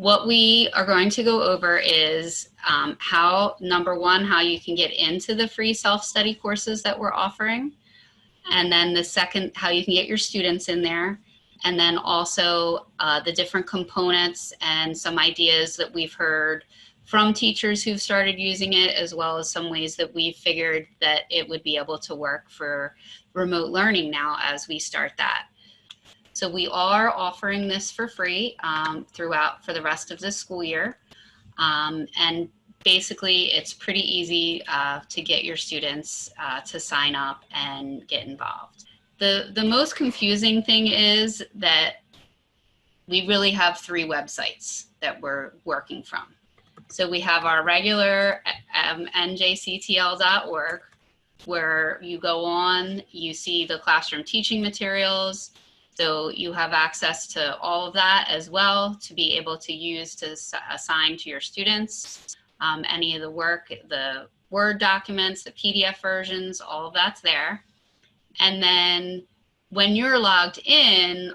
what we are going to go over is number one, how you can get into the free self-study courses that we're offering. And then the second, how you can get your students in there. And then also the different components and some ideas that we've heard from teachers who've started using it, as well as some ways that we've figured that it would be able to work for remote learning now as we start that. So we are offering this for free throughout for the rest of this school year. And basically, it's pretty easy to get your students to sign up and get involved. The most confusing thing is that we really have 3 websites that we're working from. So we have our regular NJCTL.org, where you go on, you see the classroom teaching materials. So you have access to all of that as well to be able to use to assign to your students. Any of the work, the Word documents, the PDF versions, all of that's there. And then when you're logged in,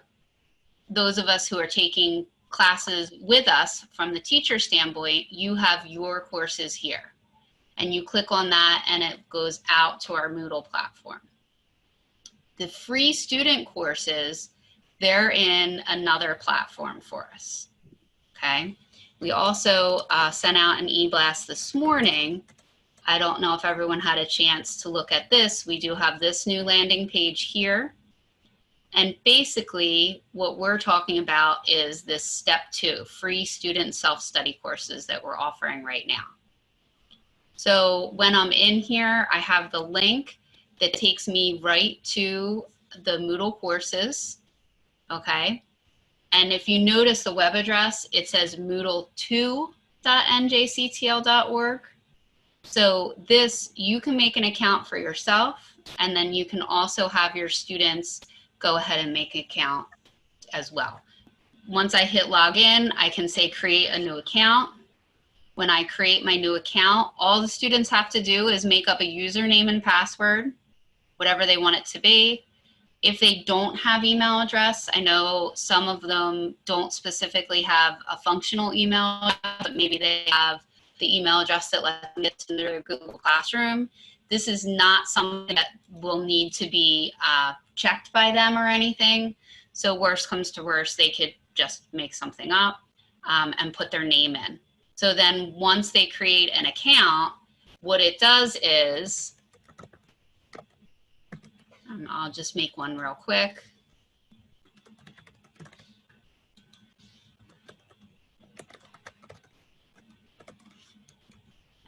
those of us who are taking classes with us from the teacher standpoint, you have your courses here. And you click on that and it goes out to our Moodle platform. The free student courses, they're in another platform for us, okay? We also sent out an e-blast this morning. I don't know if everyone had a chance to look at this. We do have this new landing page here. And basically what we're talking about is this step 2, free student self-study courses that we're offering right now. So when I'm in here, I have the link that takes me right to the Moodle courses, okay? And if you notice the web address, it says moodle2.njctl.org. So this, you can make an account for yourself, and then you can also have your students go ahead and make an account as well. Once I hit login, I can say create a new account. When I create my new account, all the students have to do is make up a username and password, whatever they want it to be. If they don't have email address, I know some of them don't specifically have a functional email, but maybe they have the email address that lets them get to their Google Classroom. This is not something that will need to be checked by them or anything. So worst comes to worst, they could just make something up and put their name in. So then once they create an account, what it does is, and I'll just make one real quick.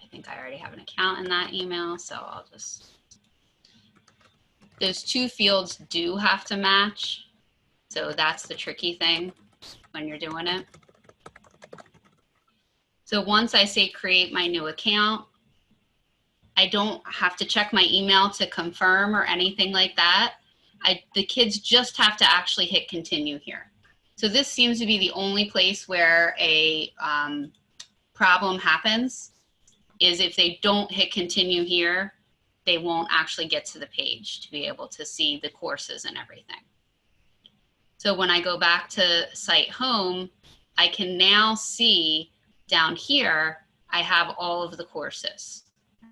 I think I already have an account in that email, so I'll just, those 2 fields do have to match. So that's the tricky thing when you're doing it. So once I say create my new account, I don't have to check my email to confirm or anything like that. The kids just have to actually hit continue here. So this seems to be the only place where a problem happens, is if they don't hit continue here, they won't actually get to the page to be able to see the courses and everything. So when I go back to site home, I can now see down here, I have all of the courses,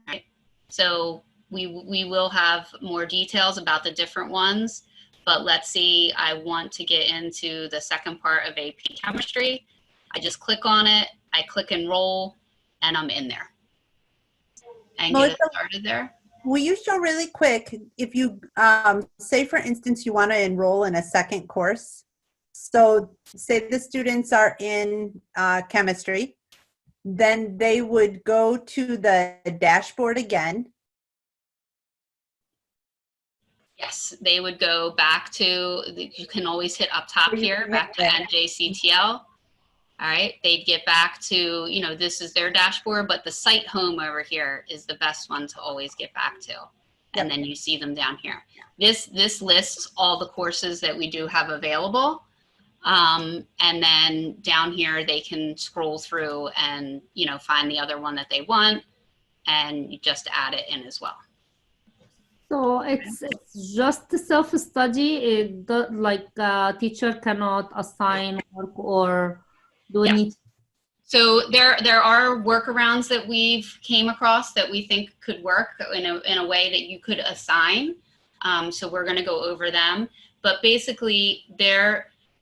right? So we will have more details about the different ones, but let's see, I want to get into the second part of AP Chemistry. I just click on it, I click Enroll, and I'm in there. And get it started there. Will you show really quick, if you say, for instance, you want to enroll in a second course. So say the students are in chemistry, then they would go to the dashboard again. Yes, they would go back to, you can always hit up top here, back to NJCTL. All right, they'd get back to, you know, this is their dashboard, but the site home over here is the best one to always get back to. And then you see them down here. This lists all the courses that we do have available. And then down here, they can scroll through and, you know, find the other one that they want, and you just add it in as well. So it's just self-study, like teacher cannot assign work or do Yeah. need. So there are workarounds that we've came across that we think could work in a way that you could assign. So we're going to go over them. But basically,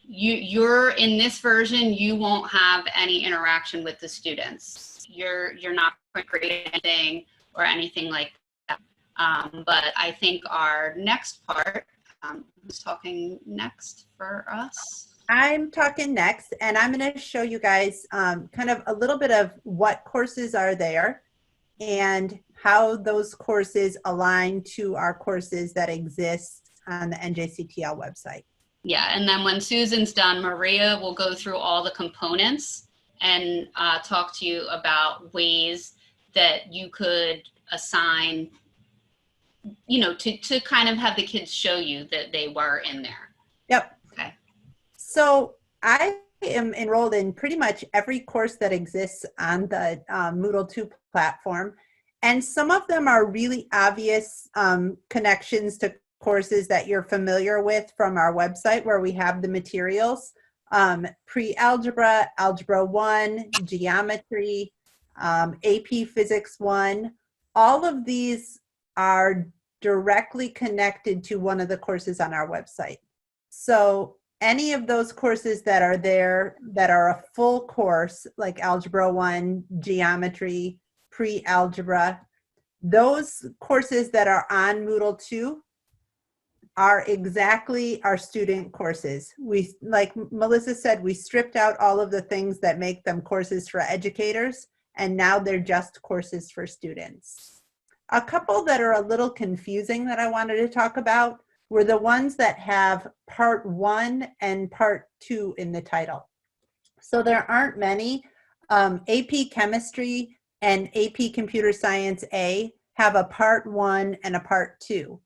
you're in this version, you won't have any interaction with the students. You're not going to create anything or anything like that. But I think our next part, who's talking next for us? I'm talking next, and I'm going to show you guys kind of a little bit of what courses are there and how those courses align to our courses that exist on the NJCTL website. Yeah, and then when Susan's done, Maria will go through all the components and talk to you about ways that you could assign, you know, to kind of have the kids show you that they were in there. Yep. Okay. So I am enrolled in pretty much every course that exists on the Moodle 2 platform. And some of them are really obvious connections to courses that you're familiar with from our website where we have the materials. Pre-algebra, Algebra 1, Geometry, AP Physics 1. All of these are directly connected to one of the courses on our website. So any of those courses that are there that are a full course, like Algebra 1, Geometry, Pre-Algebra, those courses that are on Moodle 2 are exactly our student courses. We, like Melissa said, we stripped out all of the things that make them courses for educators, and now they're just courses for students. A couple that are a little confusing that I wanted to talk about were the ones that have part 1 and part 2 in the title. So there aren't many. AP Chemistry and AP Computer Science A have a part 1 and a part 2.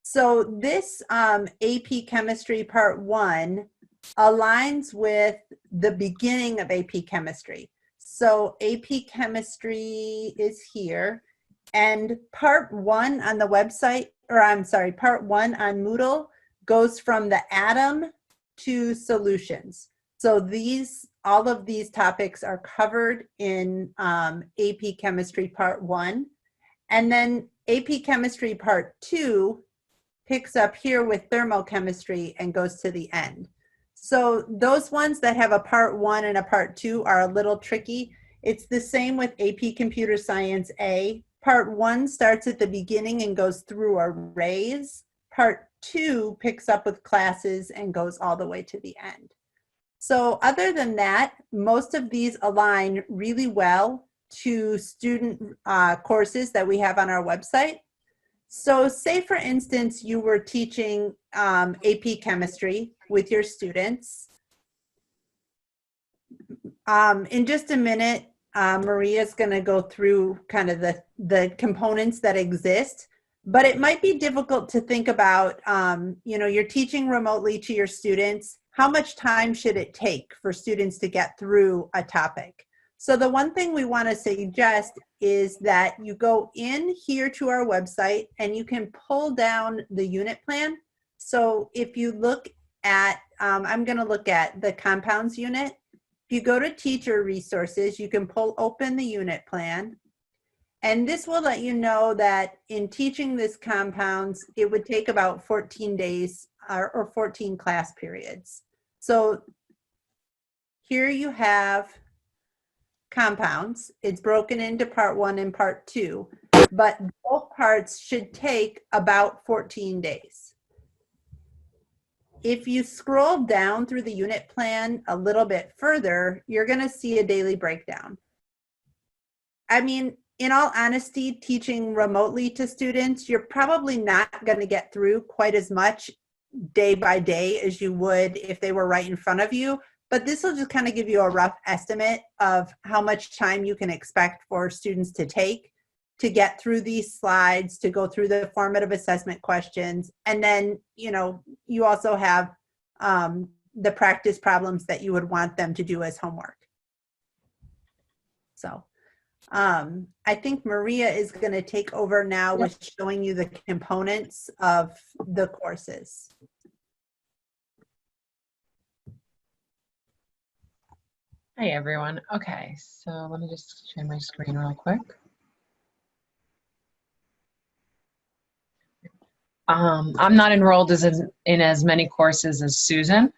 So this AP Chemistry part 1 aligns with the beginning of AP Chemistry. So AP Chemistry is here, and part 1 on the website, or I'm sorry, part 1 on Moodle goes from the atom to solutions. So all of these topics are covered in AP Chemistry part 1. And then AP Chemistry part 2 picks up here with thermochemistry and goes to the end. So those ones that have a part 1 and a part 2 are a little tricky. It's the same with AP Computer Science A. Part 1 starts at the beginning and goes through arrays. Part 2 picks up with classes and goes all the way to the end. So other than that, most of these align really well to student courses that we have on our website. So say, for instance, you were teaching AP Chemistry with your students. In just a minute, Maria's going to go through kind of the components that exist, but it might be difficult to think about, you know, you're teaching remotely to your students. How much time should it take for students to get through a topic? So the one thing we want to suggest is that you go in here to our website and you can pull down the unit plan. So if you look at, I'm going to look at the compounds unit. If you go to teacher resources, you can pull open the unit plan. And this will let you know that in teaching this compounds, it would take about 14 days or 14 class periods. So here you have compounds. It's broken into part 1 and part 2, but both parts should take about 14 days. If you scroll down through the unit plan a little bit further, you're going to see a daily breakdown. I mean, in all honesty, teaching remotely to students, you're probably not going to get through quite as much day by day as you would if they were right in front of you. But this will just kind of give you a rough estimate of how much time you can expect for students to take to get through these slides, to go through the formative assessment questions. And then, you know, you also have the practice problems that you would want them to do as homework. So I think Maria is going to take over now with showing you the components of the courses. Hi everyone. Okay, so let me just share my screen real quick. I'm not enrolled in as many courses as Susan.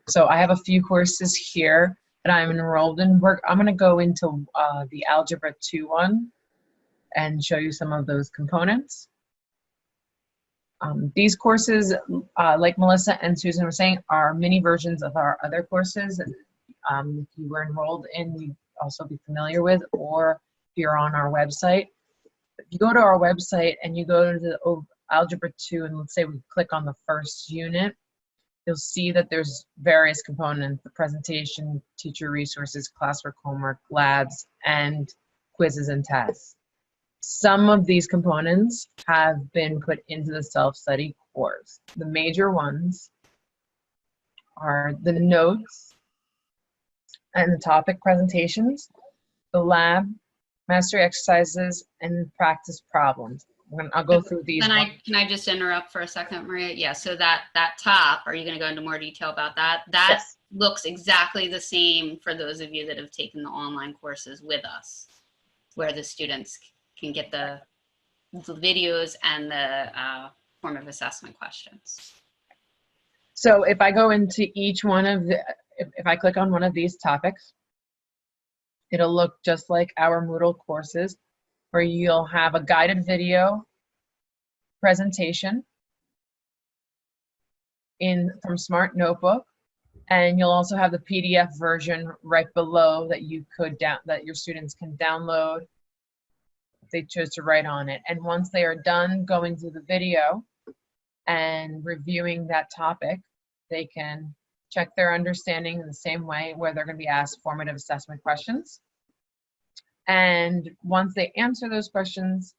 So I have a few courses here that I'm enrolled in. I'm going to go into the Algebra 2 one and show you some of those components. These courses, like Melissa and Susan were saying, are mini versions of our other courses. If you were enrolled in, you'd also be familiar with, or if you're on our website. If you go to our website and you go to the Algebra 2, and let's say we click on the first unit, you'll see that there's various components: the presentation, teacher resources, classwork, homework, labs, and quizzes and tests. Some of these components have been put into the self-study course. The major ones are the notes and the topic presentations, the lab, mastery exercises, and practice problems. I'll go through these. Can I just interrupt for a second, Maria? Yeah, so that top, are you going to go into more detail about that? That Yes. looks exactly the same for those of you that have taken the online courses with us, where the students can get the videos and the formative assessment questions. So if I go into each one of the, if I click on one of these topics, it'll look just like our Moodle courses, where you'll have a guided video presentation from Smart Notebook, and you'll also have the PDF version right below that that your students can download if they choose to write on it. And once they are done going through the video and reviewing that topic, they can check their understanding in the same way, where they're going to be asked formative assessment questions. And once they answer those questions,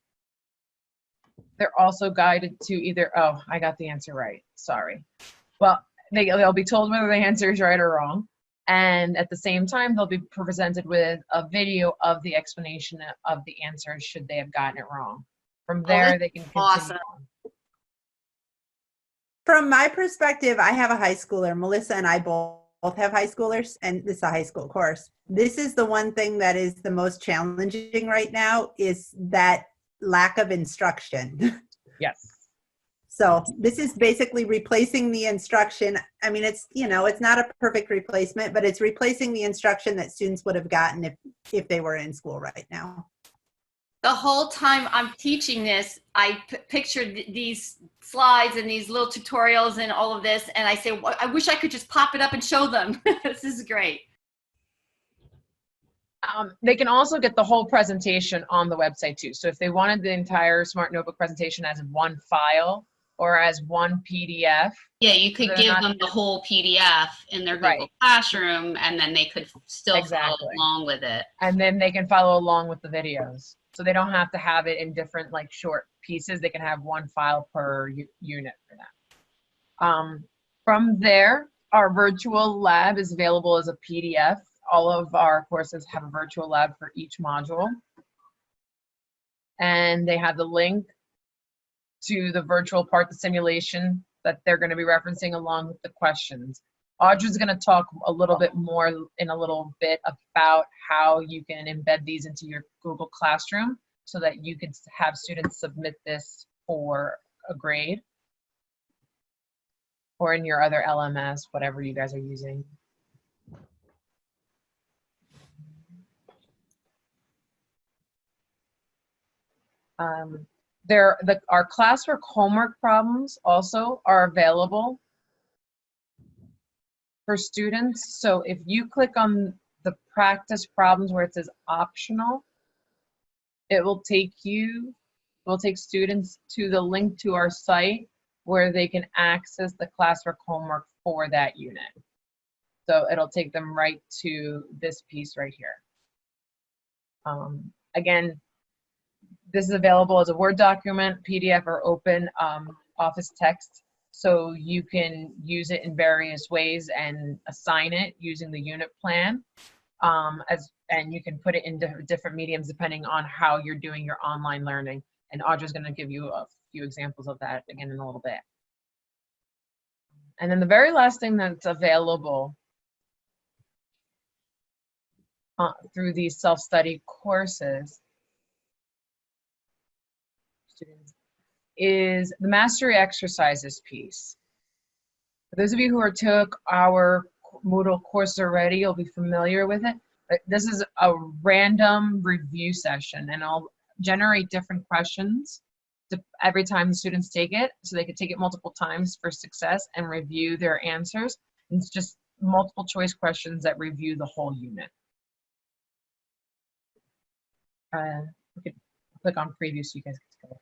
they're also guided to either, oh, I got the answer right, sorry. Well, they'll be told whether the answer is right or wrong. And at the same time, they'll be presented with a video of the explanation of the answer should they have gotten it wrong. From there, they can continue awesome. on. From my perspective, I have a high schooler. Melissa and I both have high schoolers, and this is a high school course. This is the one thing that is the most challenging right now, is that lack of instruction. Yes. So this is basically replacing the instruction. I mean, it's, you know, it's not a perfect replacement, but it's replacing the instruction that students would have gotten if they were in school right now. The whole time I'm teaching this, I pictured these slides and these little tutorials and all of this, and I say, well, I wish I could just pop it up and show them. This is great. They can also get the whole presentation on the website too. So if they wanted the entire Smart Notebook presentation as one file or as one PDF. Yeah, you could give them the whole PDF in their Google Classroom, and then they could still follow along with it. And then they can follow along with the videos. So they don't have to have it in different like short pieces. They can have one file per unit for that. From there, our virtual lab is available as a PDF. All of our courses have a virtual lab for each module. And they have the link to the virtual part, the simulation that they're going to be referencing along with the questions. Audra's going to talk a little bit more in a little bit about how you can embed these into your Google Classroom so that you can have students submit this for a grade or in your other LMS, whatever you guys are using. Our classwork homework problems also are available for students. So if you click on the practice problems where it says optional, it will take students to the link to our site where they can access the classwork homework for that unit. So it'll take them right to this piece right here. Again, this is available as a Word document, PDF, or open Office text. So you can use it in various ways and assign it using the unit plan. And you can put it in different mediums depending on how you're doing your online learning. And Audra's going to give you a few examples of that again in a little bit. And then the very last thing that's available through these self-study courses, students, is the mastery exercises piece. For those of you who took our Moodle course already, you'll be familiar with it. But this is a random review session, and I'll generate different questions every time the students take it, so they could take it multiple times for success and review their answers. And it's just multiple choice questions that review the whole unit. We could click on preview so you guys can go.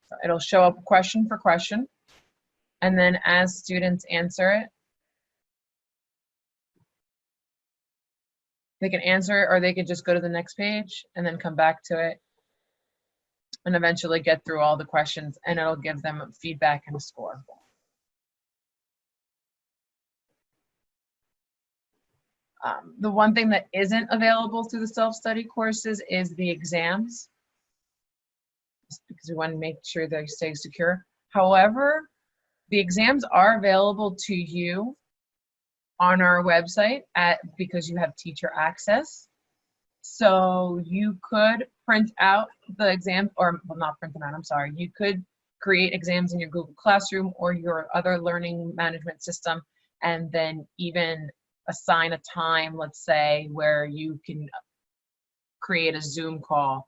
So it'll show up question for question, and then as students answer it, they can answer it, or they could just go to the next page and then come back to it and eventually get through all the questions, and it'll give them feedback and a score. The one thing that isn't available through the self-study courses is the exams, just because we want to make sure they stay secure. However, the exams are available to you on our website because you have teacher access. So you could print out the exam, or well, not print them out, I'm sorry. You could create exams in your Google Classroom or your other learning management system, and then even assign a time, let's say, where you can create a Zoom call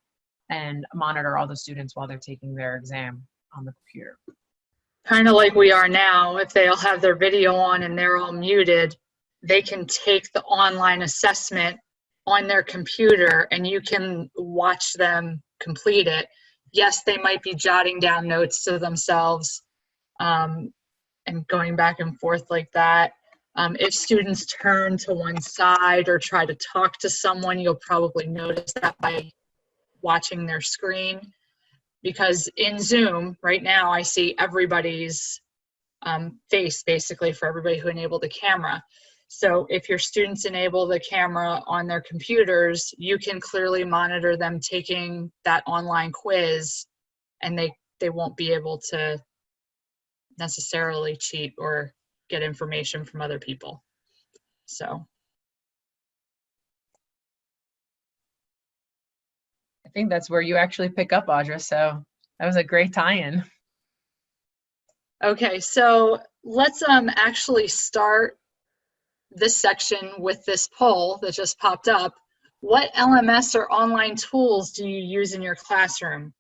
and monitor all the students while they're taking their exam on the computer. Kind of like we are now. If they all have their video on and they're all muted, they can take the online assessment on their computer and you can watch them complete it. Yes, they might be jotting down notes to themselves and going back and forth like that. If students turn to one side or try to talk to someone, you'll probably notice that by watching their screen. Because in Zoom right now, I see everybody's face basically for everybody who enabled the camera. So if your students enable the camera on their computers, you can clearly monitor them taking that online quiz, and they won't be able to necessarily cheat or get information from other people. So I think that's where you actually pick up, Audra, so that was a great tie-in. okay, so let's actually start this section with this poll that just popped up. What LMS or online tools do you use in your classroom?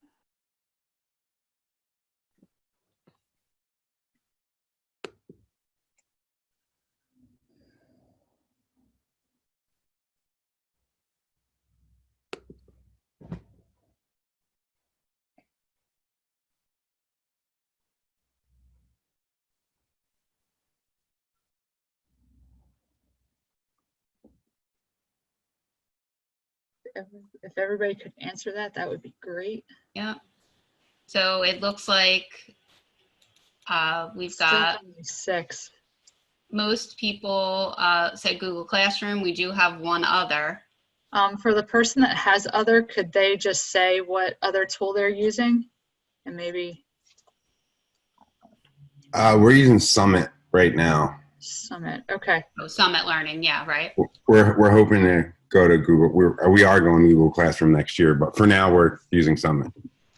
If everybody could answer that, that would be great. Yeah. So it looks like we've Still got only 6. most people said Google Classroom. We do have one other. For the person that has other, could they just say what other tool they're using? And maybe We're using Summit right now. Summit. Okay. Oh, Summit Learning. Yeah, right. We're hoping to go to Google. We are going to Google Classroom next year, but for now we're using Summit.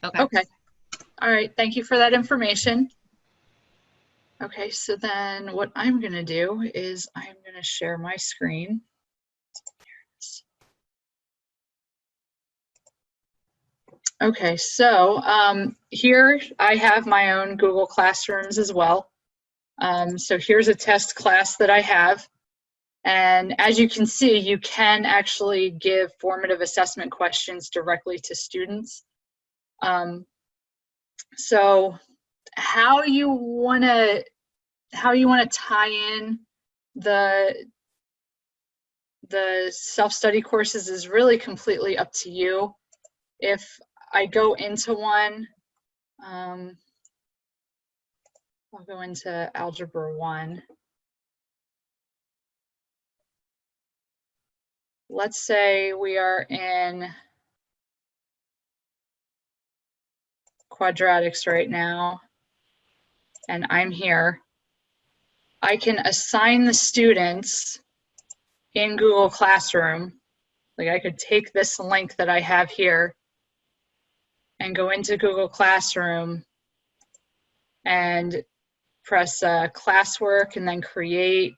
Okay. Okay. All right. Thank you for that information. Okay. So then what I'm going to do is I'm going to share my screen. Okay. So here I have my own Google Classrooms as well. So here's a test class that I have. And as you can see, you can actually give formative assessment questions directly to students. So how you want to tie in the self-study courses is really completely up to you. If I go into one, I'll go into Algebra 1. Let's say we are in quadratics right now, and I'm here. I can assign the students in Google Classroom. Like I could take this link that I have here and go into Google Classroom and press classwork and then create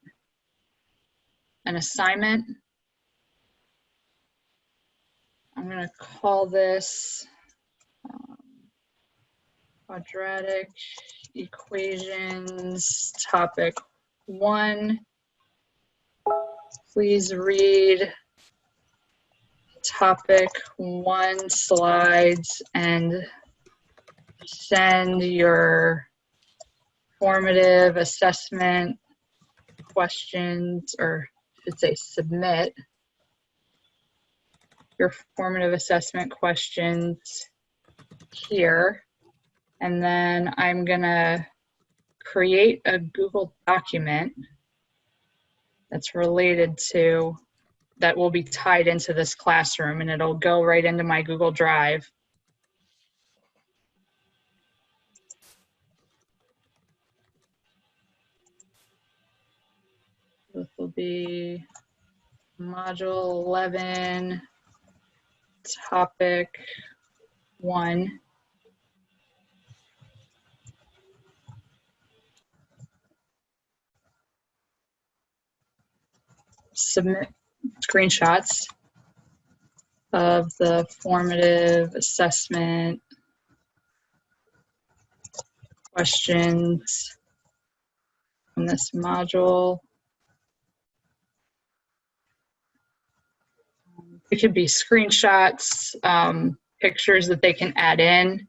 an assignment. I'm going to call this quadratic equations topic 1. Please read topic 1 slides and send your formative assessment questions, or I should say submit your formative assessment questions here. And then I'm gonna create a Google document that's related to, that will be tied into this classroom, and it'll go right into my Google Drive. This will be module 11, topic 1. Submit screenshots of the formative assessment questions from this module. It could be screenshots, pictures that they can add in.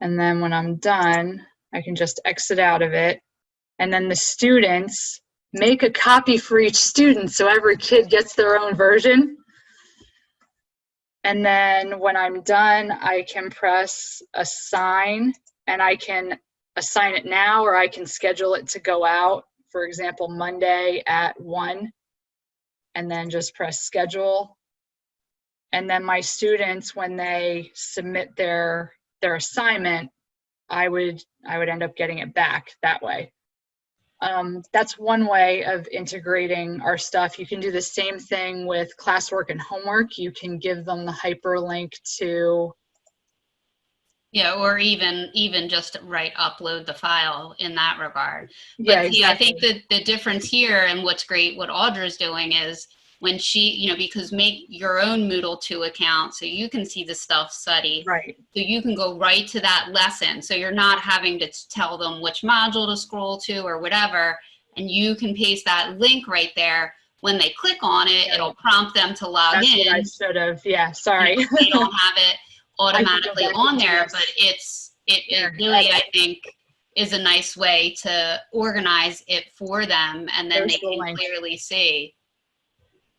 And then when I'm done, I can just exit out of it. And then the students make a copy for each student so every kid gets their own version. And then when I'm done, I can press assign, and I can assign it now, or I can schedule it to go out, for example, Monday at 1, and then just press schedule. And then my students, when they submit their assignment, I would end up getting it back that way. That's one way of integrating our stuff. You can do the same thing with classwork and homework. You can give them the hyperlink to. Yeah, or even just upload the file in that regard. But Yeah, see, exactly. I think that the difference here, and what's great, what Audra's doing is when she, because make your own Moodle 2 account so you can see the stuff study. Right. So you can go right to that lesson. So you're not having to tell them which module to scroll to or whatever. And you can paste that link right there. When they click on it, Yeah. it'll prompt them to log That's in. what I should have. Yeah, sorry. They don't have it automatically on there, but it really, I think, is a nice way to organize it for them, and then There's they the can link. clearly see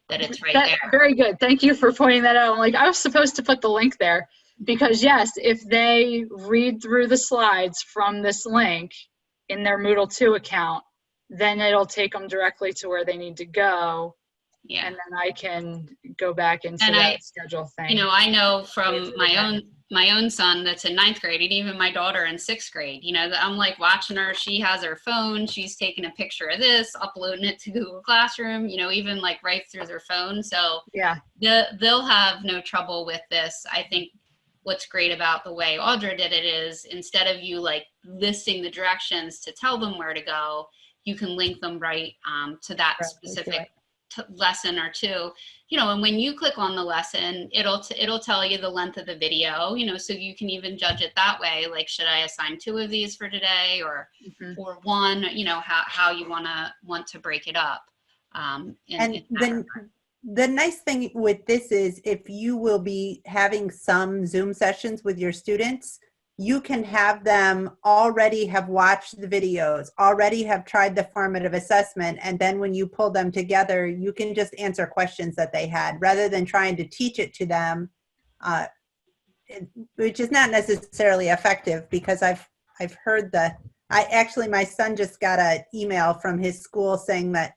that it's right there. Very good. Thank you for pointing that out. I'm like, I was supposed to put the link there, because yes, if they read through the slides from this link in their Moodle 2 account, then it'll take them directly to where they need to go. Yeah. And then I can go back into And that schedule thing. I know from my own son that's in 9th grade, and even my daughter in 6th grade, I'm like watching her. She has her phone. She's taking a picture of this, uploading it to Google Classroom, even like right through their phone. So yeah, they'll have no trouble with this. I think what's great about the way Audra did it is, instead of you like listing the directions to tell them where to go, you can link them right to that specific lesson or two, and when you click on the lesson, it'll tell you the length of the video, so you can even judge it that way. Like, should I assign 2 of these for today, or or 1? How you want to break it up. And then the nice thing with this is, if you will be having some Zoom sessions with your students, you can have them already have watched the videos, already have tried the formative assessment, and then when you pull them together, you can just answer questions that they had, rather than trying to teach it to them, which is not necessarily effective, because I've heard my son just got an email from his school saying that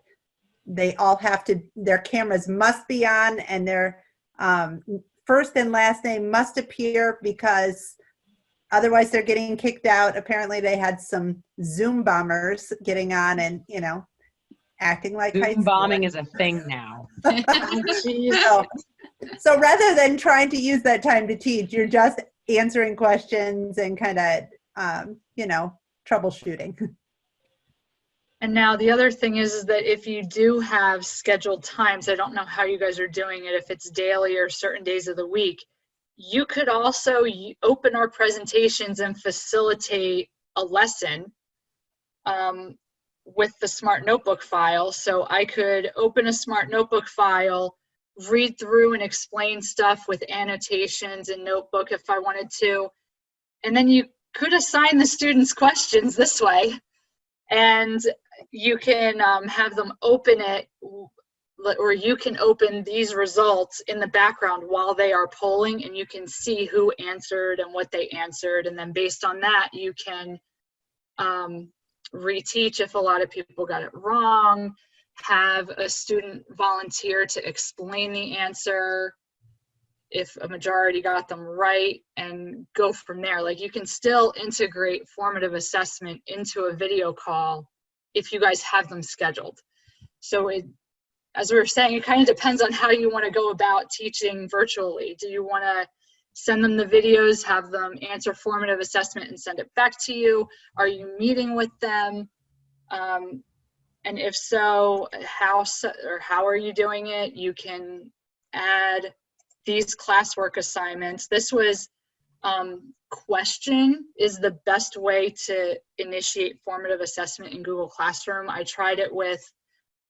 they all have to, their cameras must be on, and their first and last name must appear, because Otherwise, they're getting kicked out. Apparently, they had some Zoom bombers getting on and, acting like high Zoom schoolers. bombing is a thing now. So rather than trying to use that time to teach, you're just answering questions and kind of, troubleshooting. And now the other thing is that if you do have scheduled times, I don't know how you guys are doing it, if it's daily or certain days of the week, you could also open our presentations and facilitate a lesson with the Smart Notebook file. So I could open a Smart Notebook file, read through and explain stuff with annotations and notebook if I wanted to. And then you could assign the students questions this way. And you can have them open it, or you can open these results in the background while they are polling, and you can see who answered and what they answered. And then based on that, you can reteach if a lot of people got it wrong, have a student volunteer to explain the answer if a majority got them right, and go from there. Like, you can still integrate formative assessment into a video call if you guys have them scheduled. So as we were saying, it kind of depends on how you want to go about teaching virtually. Do you want to send them the videos, have them answer formative assessment and send it back to you? Are you meeting with them? And if so, how are you doing it? You can add these classwork assignments. This was question is the best way to initiate formative assessment in Google Classroom. I tried it with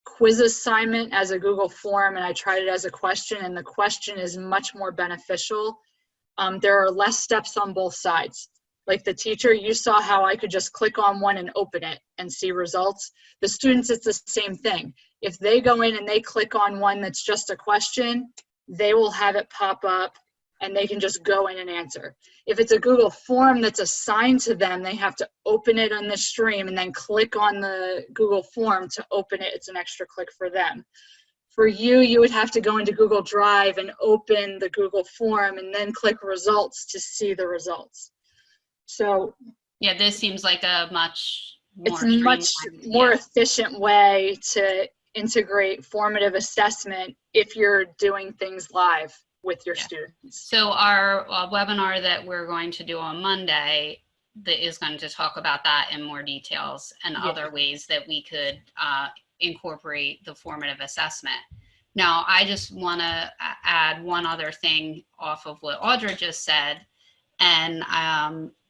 quiz assignment as a Google form, and I tried it as a question, and the question is much more beneficial. There are less steps on both sides. Like the teacher, you saw how I could just click on one and open it and see results. The students, it's the same thing. If they go in and they click on one that's just a question, they will have it pop up and they can just go in and answer. If it's a Google form that's assigned to them, they have to open it on the stream and then click on the Google form to open it. It's an extra click for them. For you, you would have to go into Google Drive and open the Google form and then click results to see the results. So yeah, this seems like a much more efficient way to integrate formative assessment if you're doing things live with your students. So our webinar that we're going to do on Monday that is going to talk about that in more details and other ways that we could incorporate the formative assessment. Now, I just want to add one other thing off of what Audra just said. And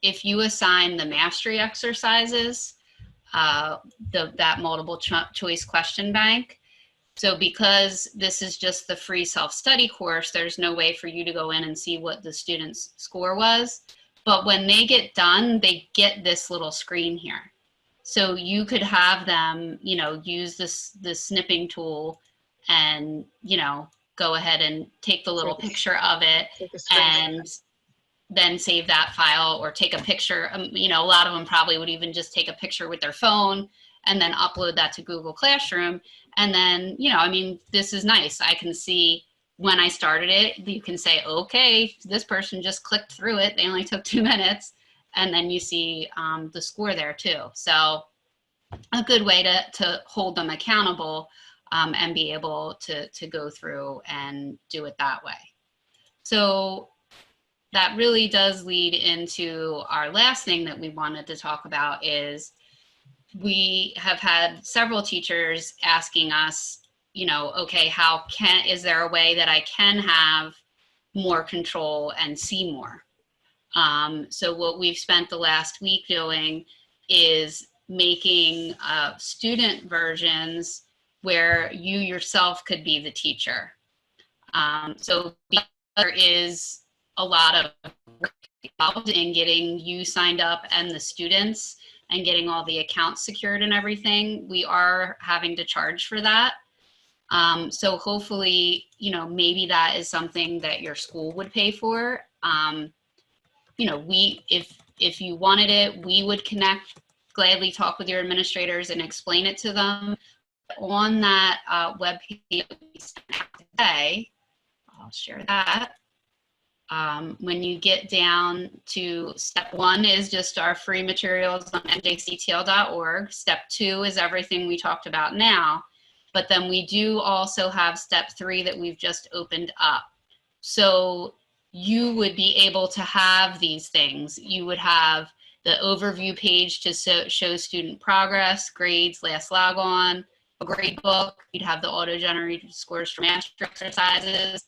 if you assign the mastery exercises, that multiple choice question bank, so because this is just the free self-study course, there's no way for you to go in and see what the student's score was. But when they get done, they get this little screen here. So you could have them, use the snipping tool and, go ahead and take the little picture of it and then save that file, or take a picture. A lot of them probably would even just take a picture with their phone and then upload that to Google Classroom. And then, this is nice. I can see when I started it, you can say, okay, this person just clicked through it. They only took 2 minutes. And then you see the score there too. So a good way to hold them accountable and be able to go through and do it that way. So that really does lead into our last thing that we wanted to talk about is we have had several teachers asking us, okay, is there a way that I can have more control and see more? So what we've spent the last week doing is making student versions where you yourself could be the teacher. So there is a lot of work involved in getting you signed up and the students and getting all the accounts secured and everything. We are having to charge for that. So hopefully, maybe that is something that your school would pay for. If you wanted it, we would gladly talk with your administrators and explain it to them. On that web page today, I'll share that. When you get down to step 1 is just our free materials on njctl.org. Step 2 is everything we talked about now. But then we do also have step 3 that we've just opened up. So you would be able to have these things. You would have the overview page to show student progress, grades, last log on, a grade book. You'd have the auto-generated scores for master exercises.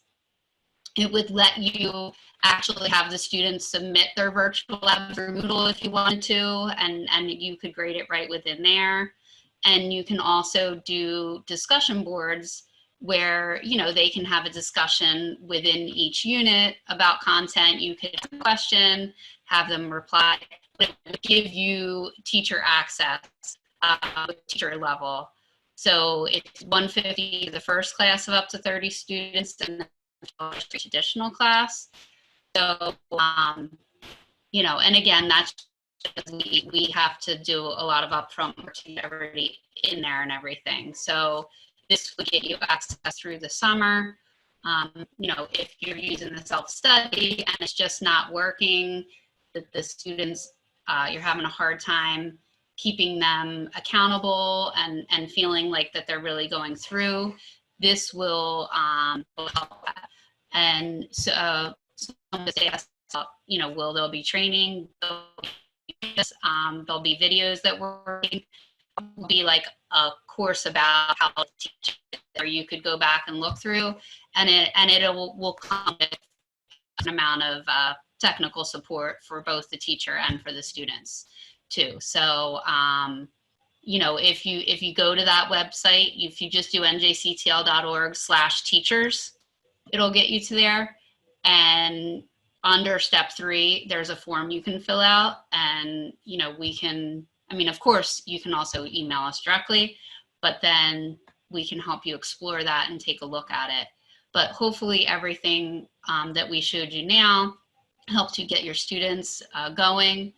It would let you actually have the students submit their virtual lab through Moodle if you wanted to, and you could grade it right within there. And you can also do discussion boards where, you know, they can have a discussion within each unit about content. You could have a question, have them reply, but it would give you teacher access, teacher level. So it's $150 the first class of up to 30 students, and then additional class. So, you know, and again, that's because we have to do a lot of upfront work to get everybody in there and everything. So this would get you access through the summer. You know, if you're using the self-study and it's just not working, that the students, you're having a hard time keeping them accountable and feeling like that they're really going through, this will help that. And so they ask, you know, will be training? There'll be videos that we're working. It'll be like a course about how to teach, or you could go back and look through, and it will come with an amount of technical support for both the teacher and for the students too. So you know, if you go to that website, if you just do njctl.org/teachers, it'll get you to there. And under step 3, there's a form you can fill out, and, you know, we can, I mean, of course, you can also email us directly, but then we can help you explore that and take a look at it. But hopefully everything that we showed you now helps you get your students going.